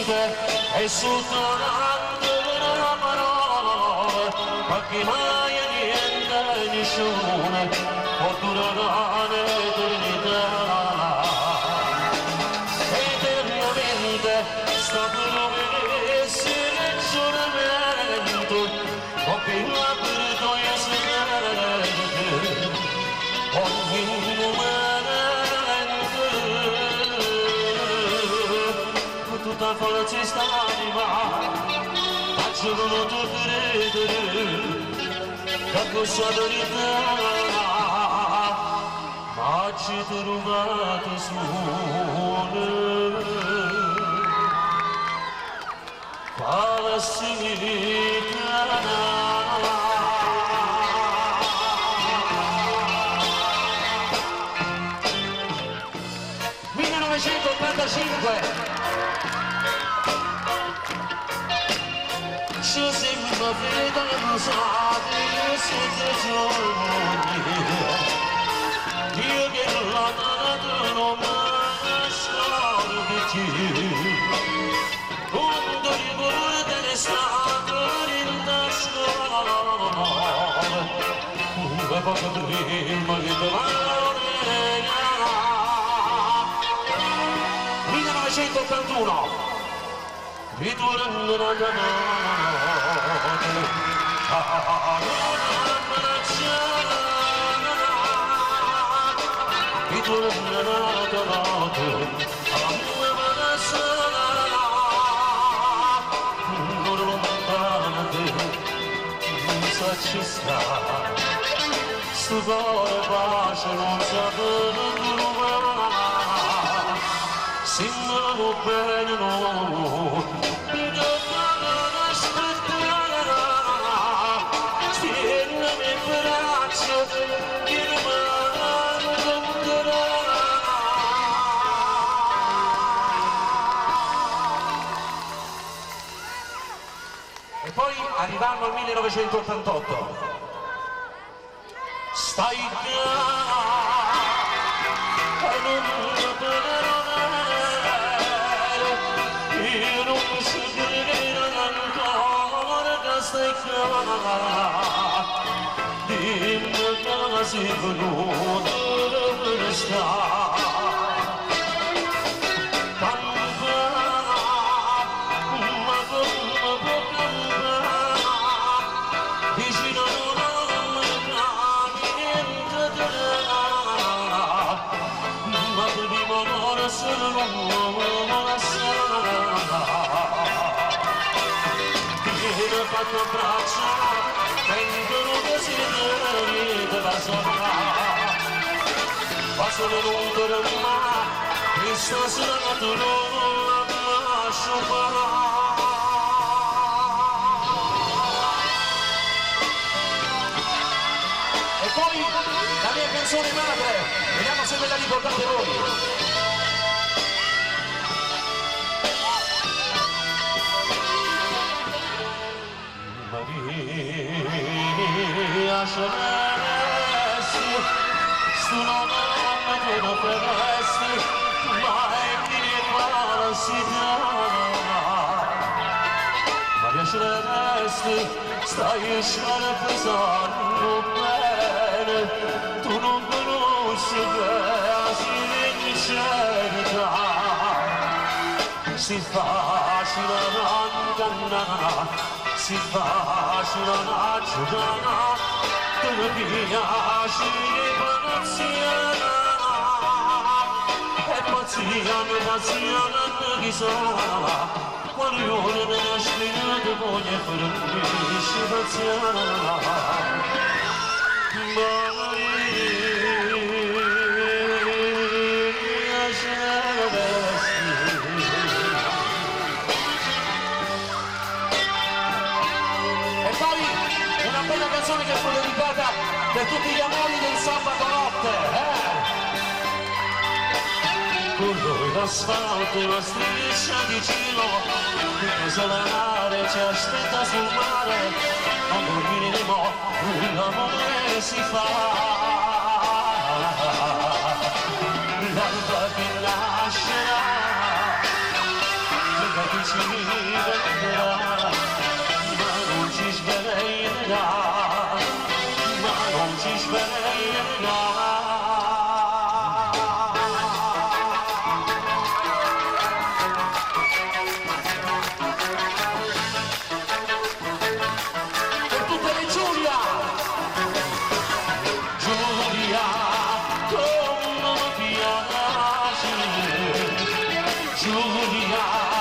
mente è soltanto una parola, ma che mai niente nessuno può durare l'eternità. Eternamente sta per essere il giuramento, o che la perdono sente ogni momento. Tutta forza sta anima, faccio voluto credere che questa verità, ma ci trovate sole. Quale significa? 1985 ci sembra fidanzati sette giorni, io che la notte non mi scordi, quando ricordi l'estate in tasca, come poco prima che te la 1981 ritorno alla notte, ritorno alla notte, non lontano te, ci sta, sto cuore pace non sapere trovare. Siamo bene noi, mi dobbiamo aspettare, stienimi in braccio, che domani conterà. E poi arriviamo al 1988. Stai e non mi perderò. Dimmi che sei venuto dove sta. Fatto braccia, vengono così da la sola, ma sono venuto da una, questa sera tu non la lascio fare. E poi la mia canzone madre, vediamo se ve la ricordate voi. Maria Celeste, su una donna che non presti, mai chi falsità. Maria Celeste, stai scerpesando bene, tu non conosci la sincerità. Si facile ingannare, si facile giocare, tu mi piaci pazziana, e pazziana chi sarà, quando io ne nascere ti voglio fermarsi pazziana. Una canzone che fu dedicata per tutti gli amori del sabato notte, Corro l'asfalto e la striscia di cielo, che mare ci aspetta sul mare, non dormiremo, l'amore si fa. L'alba che nascerà, si venderà, ma non ci svelerà, ma non ci svelerà. Giulia,